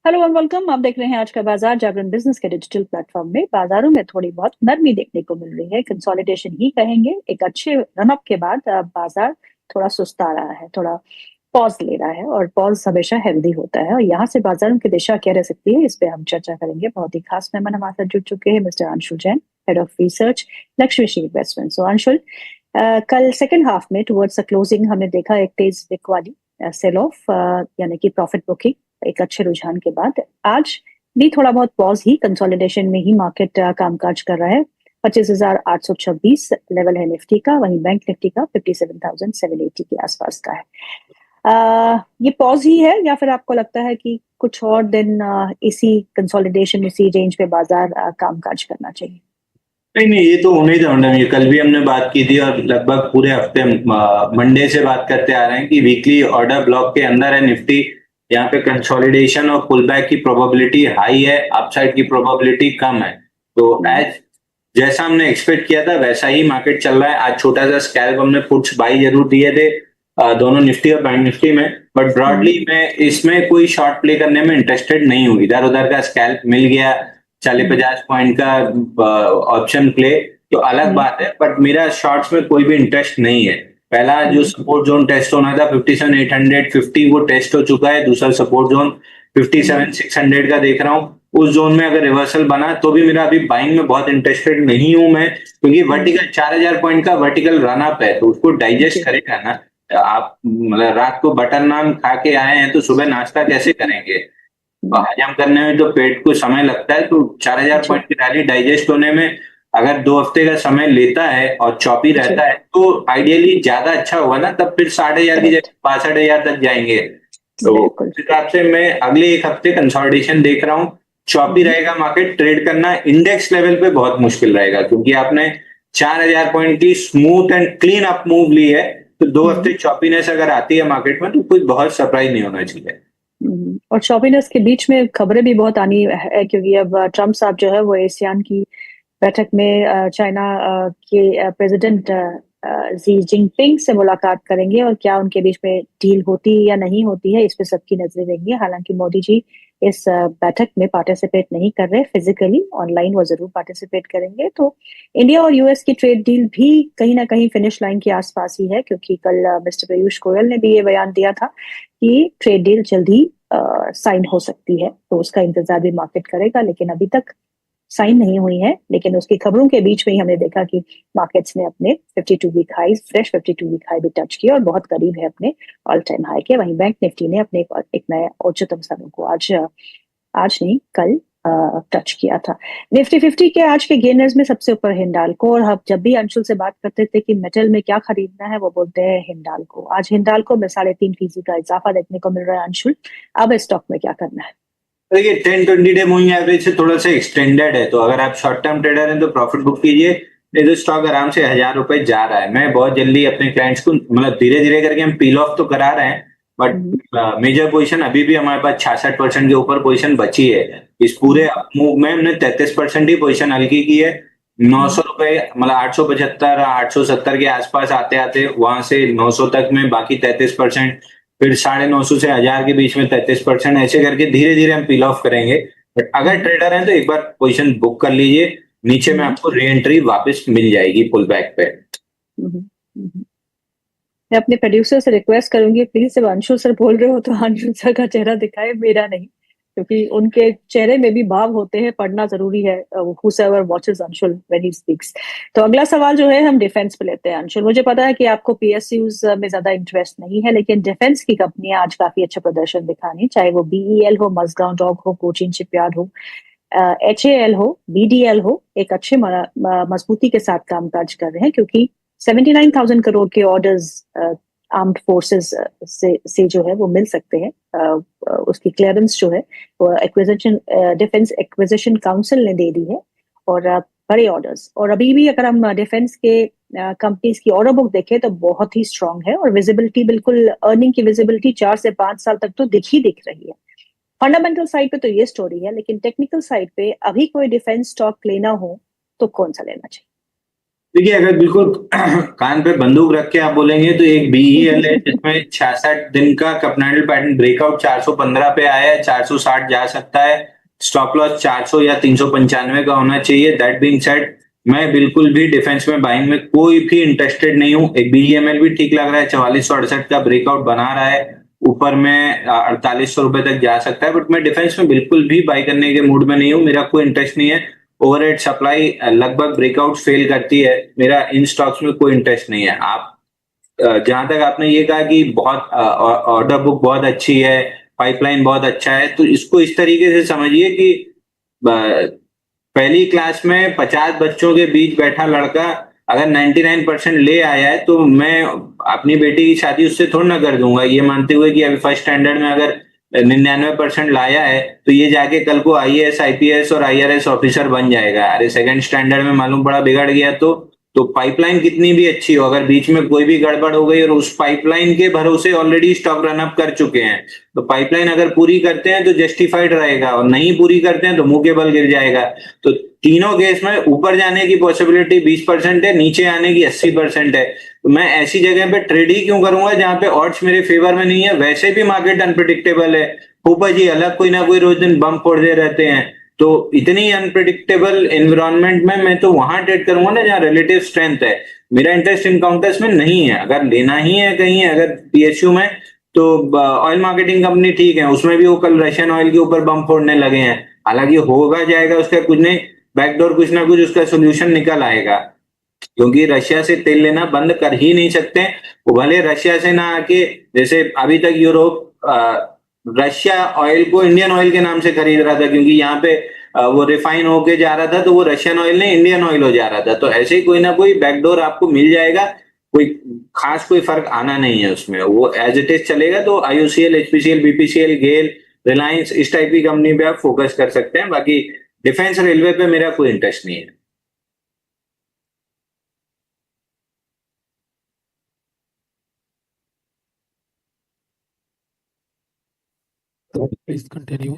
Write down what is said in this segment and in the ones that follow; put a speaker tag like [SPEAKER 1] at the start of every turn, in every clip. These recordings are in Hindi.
[SPEAKER 1] Hello and welcome. आप देख रहे हैं आज का बाजार जागरण बिजनेस के डिजिटल प्लेटफॉर्म में। बाजारों में थोड़ी बहुत नरमी देखने को मिल रही है, कंसोलिडेशन ही कहेंगे। एक अच्छे रन अप के बाद अब बाजार थोड़ा सुस्ता रहा है, थोड़ा पॉज ले रहा है, और पॉज हमेशा हेल्दी होता है। और यहाँ से बाजारों की दिशा क्या रह सकती है, इस पे हम चर्चा करेंगे। बहुत ही खास मेहमान हमारे साथ जुड़ चुके हैं, Mister Anshul Jain, head of research, Lakshmi investment. So Anshul, कल सेकंड हाफ में टुवर्ड्स द क्लोजिंग हमने देखा एक तेज विक वाली सेल ऑफ, यानी कि प्रॉफिट बुकिंग, एक अच्छे रुझान के बाद आज भी थोड़ा बहुत पॉज ही, कंसोलिडेशन में ही मार्केट कामकाज कर रहा है। 25,826 लेवल है निफ्टी का, वहीं बैंक निफ्टी का 57,780 के आसपास का है। ये पॉज ही है, या फिर आपको लगता है कि कुछ और दिन इसी कंसोलिडेशन, इसी रेंज पे बाजार कामकाज करना चाहिए?
[SPEAKER 2] नहीं नहीं, ये तो होना ही था मैडम। ये कल भी हमने बात की थी और लगभग पूरे हफ्ते हम मंडे से बात करते आ रहे हैं कि वीकली ऑर्डर ब्लॉक के अंदर है निफ्टी। यहाँ पे कंसोलिडेशन और पुल बैक की प्रोबेबिलिटी हाई है, अपसाइड की प्रोबेबिलिटी कम है। तो एज जैसा हमने एक्सपेक्ट किया था वैसा ही मार्केट चल रहा है। आज छोटा सा स्कैल्प हमने पुट्स बाई जरूर दिए थे दोनों निफ्टी और बैंक निफ्टी में, बट ब्रॉडली मैं इसमें कोई शॉर्ट प्ले करने में इंटरेस्टेड नहीं हूँ। इधर उधर का स्कैल्प मिल गया, 40-50 पॉइंट का ऑप्शन प्ले तो अलग बात है, बट मेरा शॉर्ट्स में कोई भी इंटरेस्ट नहीं है। पहला जो सपोर्ट जोन टेस्ट होना था 57,850 वो टेस्ट हो चुका है। दूसरा सपोर्ट जोन 57,600 का देख रहा हूँ। उस जोन में अगर रिवर्सल बना तो भी मेरा अभी बाइंग में बहुत इंटरेस्टेड नहीं हूं मैं, क्योंकि वर्टिकल 4,000 पॉइंट का वर्टिकल रन अप है तो उसको डाइजेस्ट करेगा ना। आप मतलब रात को बटर नान खा के आए हैं तो सुबह नाश्ता कैसे करेंगे? तो हजम करने में तो पेट को समय लगता है। तो 4,000
[SPEAKER 1] जी
[SPEAKER 2] पॉइंट की रैली डाइजेस्ट होने में अगर 2 हफ्ते का समय लेता है और चौपी
[SPEAKER 1] जी,
[SPEAKER 2] रहता है तो आइडियली ज्यादा अच्छा होगा ना। तब फिर 60,000 की
[SPEAKER 1] करेक्ट,
[SPEAKER 2] जगह 62,000 तक जाएंगे। तो
[SPEAKER 1] बिल्कुल।
[SPEAKER 2] उस हिसाब से मैं अगले एक हफ्ते कंसोलिडेशन देख रहा हूँ। चौपी रहेगा मार्केट, ट्रेड करना इंडेक्स लेवल पे बहुत मुश्किल रहेगा, क्योंकि आपने 4,000 पॉइंट की smooth and clean up move ली है। तो 2 हफ्ते चौपीनेस अगर आती है मार्केट में तो कोई बहुत सरप्राइज नहीं होना चाहिए।
[SPEAKER 1] और शॉपिनर्स के बीच में खबरें भी बहुत आनी है, क्योंकि अब ट्रम्प साहब जो है वो एशियान की बैठक में चाइना के प्रेसिडेंट जी जिनपिंग से मुलाकात करेंगे। और क्या उनके बीच में डील होती या नहीं होती है, इस पे सबकी नजरें रहेंगी। हालांकि मोदी जी इस बैठक में पार्टिसिपेट नहीं कर रहे फिजिकली, ऑनलाइन वो जरूर पार्टिसिपेट करेंगे। तो इंडिया और यूएस की ट्रेड डील भी कहीं ना कहीं फिनिश लाइन के आसपास ही है, क्योंकि कल मिस्टर पीयूष गोयल ने भी ये बयान दिया था कि ट्रेड डील जल्दी साइन हो सकती है। तो उसका इंतजार भी मार्केट करेगा, लेकिन अभी तक साइन नहीं हुई है। लेकिन उसकी खबरों के बीच में ही हमने देखा कि मार्केट्स ने अपने 52 week high, fresh 52 week high भी टच किया और बहुत करीब है अपने ऑल टाइम हाई के। वहीं बैंक निफ्टी ने अपने एक नया उच्चतम स्थानों को आज आज नहीं, कल टच किया था। निफ्टी 50 के आज के गेनर्स में सबसे ऊपर हिंडाल्को। और हम जब भी अंशुल से बात करते थे कि मेटल में क्या खरीदना है, वो बोलते हैं हिंडाल्को। आज हिंडाल्को में 3.5% का इजाफा देखने को मिल रहा है। अंशुल, अब इस स्टॉक में क्या करना है?
[SPEAKER 2] देखिए 10-20 डे मूविंग एवरेज से थोड़ा सा एक्सटेंडेड है, तो अगर आप शॉर्ट टर्म ट्रेडर हैं तो प्रॉफिट बुक कीजिए। नहीं तो स्टॉक आराम से 1,000 रुपए जा रहा है। मैं बहुत जल्दी अपने क्लाइंट्स को मतलब धीरे धीरे करके हम पील ऑफ तो करा रहे हैं,
[SPEAKER 1] हम्म,
[SPEAKER 2] बट मेजर पोजीशन अभी भी हमारे पास 66% के ऊपर पोजीशन बची है। इस पूरे
[SPEAKER 1] हम्म,
[SPEAKER 2] मूव में हमने 33% ही पोजीशन हल्की की है। नौ
[SPEAKER 1] हम्म,
[SPEAKER 2] सौ रुपए मतलब 875 870 के आसपास आते आते वहां से 900 तक में बाकी 33%, फिर 950 से 1,000 के बीच में 33%, ऐसे करके धीरे धीरे हम पील ऑफ करेंगे। बट अगर
[SPEAKER 1] हम्म,
[SPEAKER 2] ट्रेडर हैं तो एक बार पोजीशन बुक कर लीजिए। नीचे में
[SPEAKER 1] हम्म,
[SPEAKER 2] आपको री एंट्री वापस मिल जाएगी पुल बैक पे।
[SPEAKER 1] हम्म, हम्म। मैं अपने प्रोड्यूसर से रिक्वेस्ट करूंगी, प्लीज जब अंशुल सर बोल रहे हो तो अंशुल सर का चेहरा दिखाए, मेरा नहीं, क्योंकि उनके चेहरे में भी भाव होते हैं, पढ़ना जरूरी है। whosoever watches Anshul when he speaks। तो अगला सवाल जो है हम डिफेंस पे लेते हैं। अंशुल, मुझे पता है कि आपको पीएसयूज में ज्यादा इंटरेस्ट नहीं है, लेकिन डिफेंस की कंपनियां आज काफी अच्छा प्रदर्शन दिखानी, चाहे वो बीईएल हो, मजगांव डॉक हो, कोचिन शिपयार्ड हो, एचएएल हो, बीडीएल हो, एक अच्छे मजबूती के साथ कामकाज कर रहे हैं, क्योंकि 79,000 करोड़ के ऑर्डर्स आर्म्ड फोर्सेस से जो है वो मिल सकते हैं। उसकी क्लियरेंस जो है वो एक्विजिशन डिफेंस एक्विजिशन काउंसिल ने दे दी है। और बड़े ऑर्डर्स, और अभी भी अगर हम डिफेंस के कंपनीज की ऑर्डर बुक देखें तो बहुत ही स्ट्रांग है, और विजिबिलिटी बिल्कुल, अर्निंग की विजिबिलिटी 4 से 5 साल तक तो दिख रही है। फंडामेंटल साइड पे तो ये स्टोरी है, लेकिन टेक्निकल साइड पे अभी कोई डिफेंस स्टॉक लेना हो तो कौन सा लेना चाहिए?
[SPEAKER 2] देखिए, अगर बिल्कुल कान पे बंदूक रख के आप बोलेंगे तो एक बीईएल है जिसमें 66 दिन का कपनाडल पैटर्न ब्रेकआउट 415 पे आया है, 460 जा सकता है। स्टॉप लॉस 400 या 395 का होना चाहिए। दैट बीइंग सेड, मैं बिल्कुल भी डिफेंस में बाइंग में कोई भी इंटरेस्टेड नहीं हूँ। एक बीईएमएल भी ठीक लग रहा है, 4468 का ब्रेकआउट बना रहा है, ऊपर में 4800 रुपए तक जा सकता है, बट मैं डिफेंस में बिल्कुल भी बाई करने के मूड में नहीं हूँ। मेरा कोई इंटरेस्ट नहीं है। ओवरहेड सप्लाई लगभग ब्रेकआउट फेल करती है। मेरा इन स्टॉक्स में कोई इंटरेस्ट नहीं है। आप जहां तक आपने ये कहा कि बहुत ऑर्डर बुक बहुत अच्छी है, पाइपलाइन बहुत अच्छा है, तो इसको इस तरीके से समझिए कि पहली क्लास में 50 बच्चों के बीच बैठा लड़का अगर 99% ले आया है तो मैं अपनी बेटी की शादी उससे थोड़ी ना कर दूंगा, ये मानते हुए कि अभी फर्स्ट स्टैंडर्ड में अगर 99% लाया है तो ये जाके कल को आईएएस आईपीएस और आईआरएस ऑफिसर बन जाएगा। अरे सेकंड स्टैंडर्ड में मालूम पड़ा बिगड़ गया तो पाइपलाइन कितनी भी अच्छी हो, अगर बीच में कोई भी गड़बड़ हो गई और उस पाइपलाइन के भरोसे ऑलरेडी स्टॉक रन अप कर चुके हैं, तो पाइपलाइन अगर पूरी करते हैं तो जस्टिफाइड रहेगा, और नहीं पूरी करते हैं तो मुंह के बल गिर जाएगा। तो तीनों केस में ऊपर जाने की पॉसिबिलिटी 20% है, नीचे आने की 80% है। तो मैं ऐसी जगह पे ट्रेड ही क्यों करूंगा जहां पे ऑड्स मेरे फेवर में नहीं है। वैसे भी मार्केट अनप्रिडिक्टेबल है, फूफा जी अलग कोई ना कोई रोज दिन बम फोड़ते रहते हैं। तो इतनी अनप्रिडिक्टेबल एनवायरनमेंट में मैं तो वहां ट्रेड करूंगा ना जहां रिलेटिव स्ट्रेंथ है। मेरा इंटरेस्ट इन काउंटर्स में नहीं है। अगर लेना ही है कहीं, अगर पीएसयू में, तो ऑयल मार्केटिंग कंपनी ठीक है, उसमें भी वो कल रशियन ऑयल के ऊपर बम फोड़ने लगे हैं। हालांकि होगा जाएगा उसका कुछ नहीं, बैकडोर कुछ ना कुछ उसका सोल्यूशन निकल आएगा, क्योंकि रशिया से तेल लेना बंद कर ही नहीं सकते। वो भले रशिया से ना आके, जैसे अभी तक यूरोप रशिया ऑयल को इंडियन ऑयल के नाम से खरीद रहा था, क्योंकि यहाँ पे वो रिफाइन होके जा रहा था, तो वो रशियन ऑयल नहीं इंडियन ऑयल हो जा रहा था। तो ऐसे ही कोई ना कोई बैकडोर आपको मिल जाएगा। कोई खास कोई फर्क आना नहीं है उसमें, वो एज इट इज चलेगा। तो आईओसीएल, एचपीसीएल, बीपीसीएल, गेल, रिलायंस, इस टाइप की कंपनी पे आप फोकस कर सकते हैं। बाकी डिफेंस रेलवे पे मेरा कोई इंटरेस्ट नहीं है।
[SPEAKER 3] Please continue.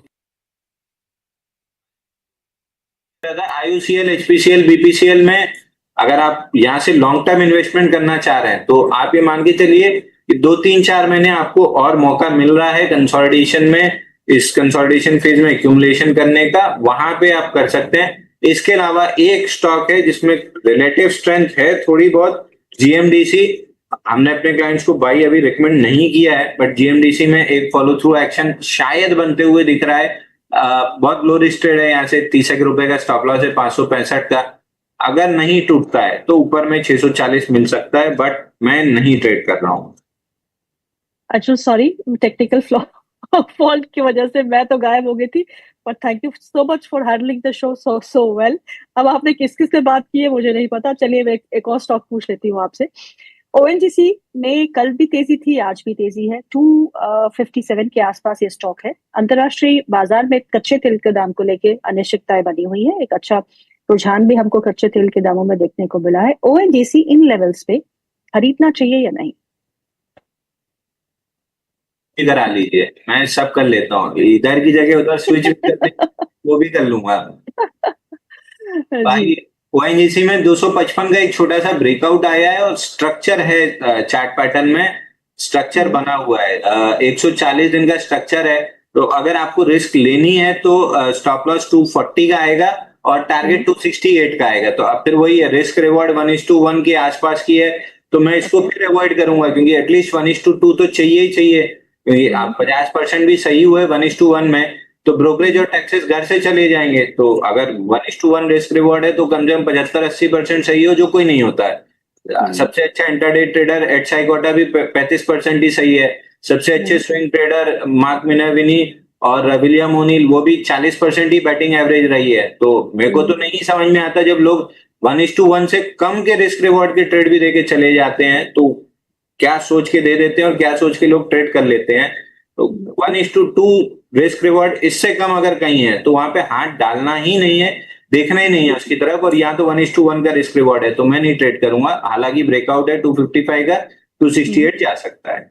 [SPEAKER 2] IUCL, HPCL, BPCL में अगर आप यहाँ से लॉन्ग टर्म इन्वेस्टमेंट करना चाह रहे हैं तो आप ये मान के चलिए कि 2-3-4 महीने आपको और मौका मिल रहा है कंसोलिडेशन में, इस कंसोलिडेशन फेज में एक्यूमुलेशन करने का, वहां पे आप कर सकते हैं। इसके अलावा एक स्टॉक है जिसमें रिलेटिव स्ट्रेंथ है थोड़ी बहुत, जीएमडीसी। हमने अपने क्लाइंट्स को बाई अभी रिकमेंड नहीं किया है, बट जीएमडीसी में एक फॉलो थ्रू एक्शन शायद बनते हुए दिख रहा है। बहुत लो लिस्टेड है, यहाँ से 30 रुपए का स्टॉप लॉस है, 565 का। अगर नहीं टूटता है तो ऊपर में 640 मिल सकता है, बट मैं नहीं ट्रेड कर रहा हूँ।
[SPEAKER 1] अच्छा सॉरी, टेक्निकल फॉल्ट की वजह से मैं तो गायब हो गई थी, but thank you so much for handling the show so well. अब आपने किस किस से बात की है मुझे नहीं पता। चलिए मैं एक और स्टॉक पूछ लेती हूँ आपसे। ओएनजीसी में कल भी तेजी थी, आज भी तेजी है, 257 के आसपास ये स्टॉक है। अंतरराष्ट्रीय बाजार में कच्चे तेल के दाम को लेके अनिश्चितताएं बनी हुई है। एक अच्छा रुझान भी हमको कच्चे तेल के दामों में देखने को मिला है। ओएनजीसी इन लेवल्स पे खरीदना चाहिए या नहीं?
[SPEAKER 2] करा लीजिए, मैं सब कर लेता हूँ, इधर की जगह उधर स्विच वो भी कर लूंगा।
[SPEAKER 1] जी।
[SPEAKER 2] भाई ओएनजीसी में 255 का एक छोटा सा ब्रेकआउट आया है और स्ट्रक्चर है, चार्ट पैटर्न में स्ट्रक्चर बना हुआ है, 140 दिन का स्ट्रक्चर है। तो अगर आपको रिस्क लेनी है तो स्टॉप लॉस 240 का आएगा और टारगेट 268 का आएगा। तो अब फिर वही है, रिस्क रिवॉर्ड 1:1 के आसपास की है, तो मैं इसको फिर अवॉइड करूंगा, क्योंकि एटलीस्ट 1:2 तो चाहिए ही चाहिए। क्योंकि आप 50% भी सही हुए 1:1 में तो ब्रोकरेज और टैक्सेस घर से चले जाएंगे। तो अगर 1:1 रिस्क रिवॉर्ड है तो कम से कम 75-80% सही हो, जो कोई नहीं होता है। सबसे अच्छा इंट्राडे ट्रेडर एट साइकोटा भी 35% ही सही है। सबसे अच्छे स्विंग ट्रेडर मार्क मिनर्विनी और विलियम ओनील, वो भी 40% ही बैटिंग एवरेज रही है। तो मेरे को तो नहीं समझ में आता जब लोग 1:1 से कम के रिस्क रिवॉर्ड के ट्रेड भी देके चले जाते हैं, तो क्या सोच के दे देते हैं और क्या सोच के लोग ट्रेड कर लेते हैं। तो 1:2 रिस्क रिवॉर्ड, इससे कम अगर कहीं है तो वहां पे हाथ डालना ही नहीं है, देखना ही नहीं है उसकी तरफ। और यहाँ तो 1:1 का रिस्क रिवॉर्ड है, तो मैं नहीं ट्रेड करूंगा। हालांकि ब्रेकआउट है 255 का, 268 जा सकता है।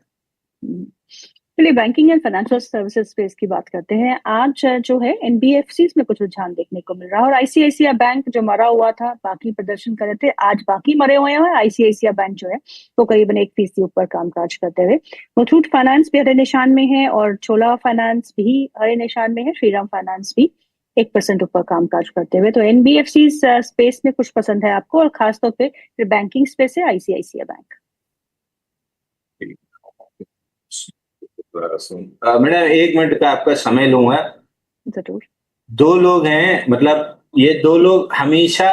[SPEAKER 1] चलिए banking and financial services space की बात करते हैं। आज जो है एनबीएफसी में कुछ रुझान देखने को मिल रहा है और आईसीआईसीआई बैंक जो मरा हुआ था, बाकी प्रदर्शन कर रहे थे, आज बाकी मरे हुए हैं। आईसीआईसीआई बैंक जो है वो करीबन 1% ऊपर कामकाज करते हुए। मुथूट फाइनेंस भी हरे निशान में है और छोला फाइनेंस भी हरे निशान में है। श्रीराम फाइनेंस भी 1% ऊपर कामकाज करते हुए। तो एनबीएफसी स्पेस में कुछ पसंद है आपको, और खासतौर पे बैंकिंग स्पेस है आईसीआईसीआई बैंक।
[SPEAKER 2] मैडम 1 मिनट का आपका समय लूंगा।
[SPEAKER 1] जरूर।
[SPEAKER 2] दो लोग हैं, मतलब ये दो लोग हमेशा,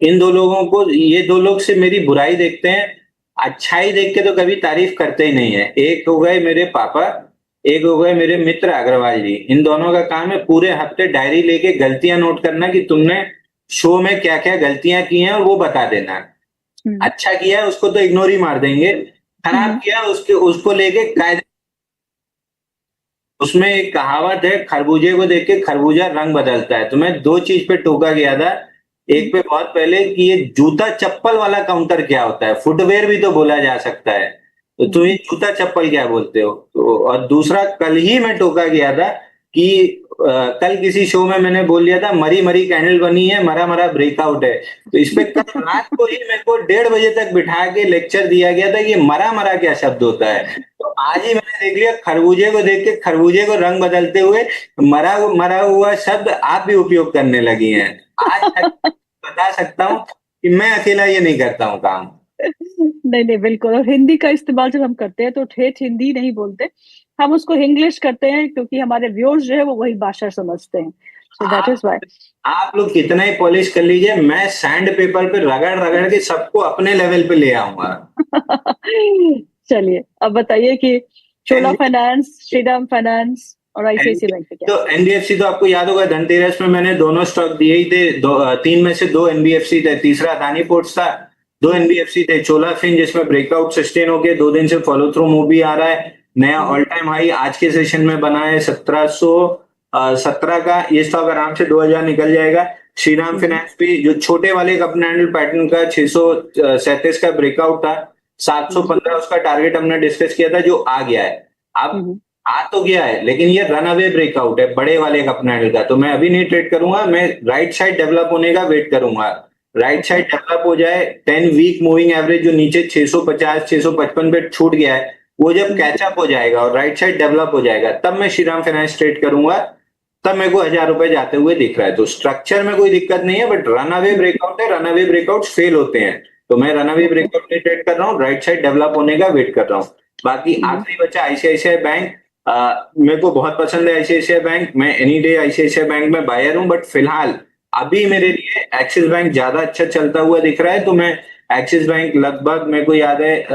[SPEAKER 2] इन दो लोगों को, ये दो लोग से मेरी बुराई देखते हैं, अच्छाई देख के तो कभी तारीफ करते ही नहीं है। एक हो गए मेरे पापा, एक हो गए मेरे मित्र अग्रवाल जी। इन दोनों का काम है पूरे हफ्ते डायरी लेके गलतियां नोट करना कि तुमने शो में क्या क्या गलतियां की हैं और वो बता देना। अच्छा किया उसको तो इग्नोर ही मार देंगे, खराब किया उसको लेके कायदे। उसमें एक कहावत है, खरबूजे को देख के खरबूजा रंग बदलता है। तो मैं 2 चीज पे टोका गया था। एक पे बहुत पहले कि ये जूता चप्पल वाला काउंटर क्या होता है, फुटवेयर भी तो बोला जा सकता है, तो तुम ये जूता चप्पल क्या बोलते हो। तो और दूसरा, कल ही मैं टोका गया था कि कल किसी शो में मैंने बोल दिया था मरी मरी कैंडल बनी है, मरा मरा ब्रेकआउट है। तो इस पे कल रात को ही मेरे को 1:30 बजे तक बिठा के लेक्चर दिया गया था कि मरा मरा क्या शब्द होता है। तो आज ही मैंने देख लिया, खरबूजे को देख के खरबूजे को रंग बदलते हुए मरा मरा हुआ शब्द आप भी उपयोग करने लगी हैं। आज तक बता सकता हूँ कि मैं अकेला ये नहीं करता हूँ काम।
[SPEAKER 1] नहीं नहीं, बिल्कुल। और हिंदी का इस्तेमाल जब हम करते हैं तो ठेठ हिंदी नहीं बोलते, हम उसको इंग्लिश करते हैं, क्योंकि हमारे व्यूअर्स जो है वो वही भाषा समझते हैं। So that is why.
[SPEAKER 2] आप लोग कितना ही पॉलिश कर लीजिए, मैं सैंड पेपर पे रगड़ रगड़ के सबको अपने लेवल पे ले आऊंगा।
[SPEAKER 1] चलिए अब बताइए कि चोला फाइनेंस, श्रीराम फाइनेंस और आईसीआईसीआई बैंक पे क्या।
[SPEAKER 2] तो एनबीएफसी तो आपको याद होगा, धनतेरस में मैंने दोनों स्टॉक दिए ही थे। 3 में से 2 एनबीएफसी थे, तीसरा अदानी पोर्ट्स था। 2 एनबीएफसी थे, चोला फिन जिसमें ब्रेकआउट सस्टेन होके 2 दिन से फॉलो थ्रू मूव भी आ रहा है, नया ऑल टाइम हाई आज के सेशन में बना है 1717 का। ये स्टॉक आराम से 2000 निकल जाएगा। श्रीराम फाइनेंस भी जो छोटे वाले कप एंडल पैटर्न का 637 का ब्रेकआउट था, 715 उसका टारगेट हमने डिस्कस किया था, जो आ गया है। अब आ तो गया है, लेकिन ये रन अवे ब्रेकआउट है बड़े वाले कप एंडल का, तो मैं अभी नहीं ट्रेड करूंगा। मैं राइट साइड डेवलप होने का वेट करूंगा। राइट साइड डेवलप हो जाए, 10 वीक मूविंग एवरेज जो नीचे 650 655 पे छूट गया है, वो जब कैचअप हो जाएगा और राइट साइड डेवलप हो जाएगा, तब मैं श्रीराम फाइनेंस ट्रेड करूंगा। तब मेरे को 1000 रुपए जाते हुए दिख रहा है। तो स्ट्रक्चर में कोई दिक्कत नहीं है, बट रन अवे ब्रेकआउट है, रन अवे ब्रेकआउट फेल होते हैं। तो मैं रन अवे ब्रेकआउट नहीं ट्रेड कर रहा हूँ, राइट साइड डेवलप होने का वेट कर रहा हूँ। बाकी आखिरी बचा आईसीआईसीआई बैंक। मेरे को बहुत पसंद है आईसीआईसीआई बैंक, मैं एनी डे आईसीआईसीआई बैंक में बायर हूं, बट फिलहाल अभी मेरे लिए एक्सिस बैंक ज्यादा अच्छा चलता हुआ दिख रहा है। तो मैं एक्सिस बैंक लगभग, मेरे को याद है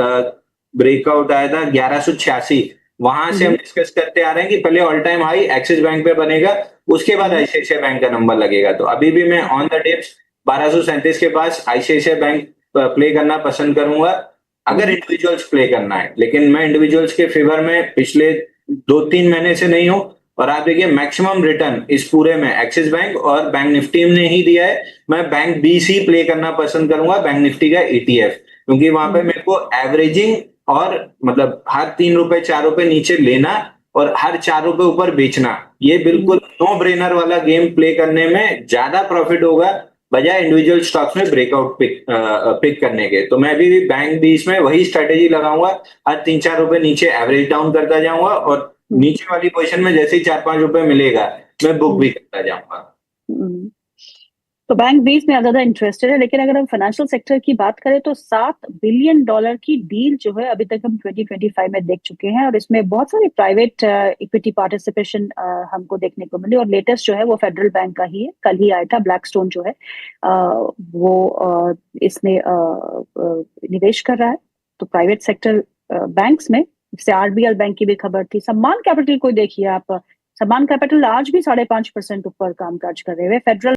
[SPEAKER 2] ब्रेकआउट आया था 1186, वहां से हम डिस्कस करते आ रहे हैं कि पहले all time high axis bank पे बनेगा, उसके बाद आईसीआईसीआई बैंक का नंबर लगेगा। तो अभी भी मैं ऑन द डिप्स 1237 के पास आईसीआईसीआई बैंक प्ले करना पसंद करूंगा, अगर इंडिविजुअल्स प्ले करना है। लेकिन मैं इंडिविजुअल्स के फेवर में पिछले 2-3 महीने से नहीं हूं। और आप देखिए मैक्सिमम रिटर्न इस पूरे में एक्सिस बैंक और बैंक निफ्टी ने ही दिया है। मैं बैंक बीसी प्ले करना पसंद करूंगा, बैंक निफ्टी का ईटीएफ, क्योंकि वहां पे मेरे को एवरेजिंग और मतलब हर 3 रुपए 4 रुपए नीचे लेना और हर 4 रुपए ऊपर बेचना, ये बिल्कुल नो ब्रेनर वाला गेम प्ले करने में ज्यादा प्रॉफिट होगा बजाय इंडिविजुअल स्टॉक्स में ब्रेकआउट पिक करने के। तो मैं अभी भी बैंक बीस में वही स्ट्रेटेजी लगाऊंगा, हर 3-4 रुपए नीचे एवरेज डाउन करता जाऊंगा और नीचे वाली पोजीशन में जैसे ही 4-5 रुपए मिलेगा मैं बुक भी करता जाऊंगा।
[SPEAKER 1] तो बैंक बीस में ज्यादा इंटरेस्टेड है। लेकिन अगर हम फाइनेंशियल सेक्टर की बात करें तो $7 बिलियन की डील जो है अभी तक हम 2025 में देख चुके हैं, और इसमें बहुत सारी प्राइवेट इक्विटी पार्टिसिपेशन हमको देखने को मिली। और लेटेस्ट जो है वो फेडरल बैंक का ही है, कल ही आया था। ब्लैकस्टोन जो है वो इसमें निवेश कर रहा है। तो प्राइवेट सेक्टर बैंक्स में, जैसे आरबीएल बैंक की भी खबर थी। सम्मान कैपिटल को देखिए आप, सम्मान कैपिटल आज भी 5.5% ऊपर कामकाज कर रहे हुए। फेडरल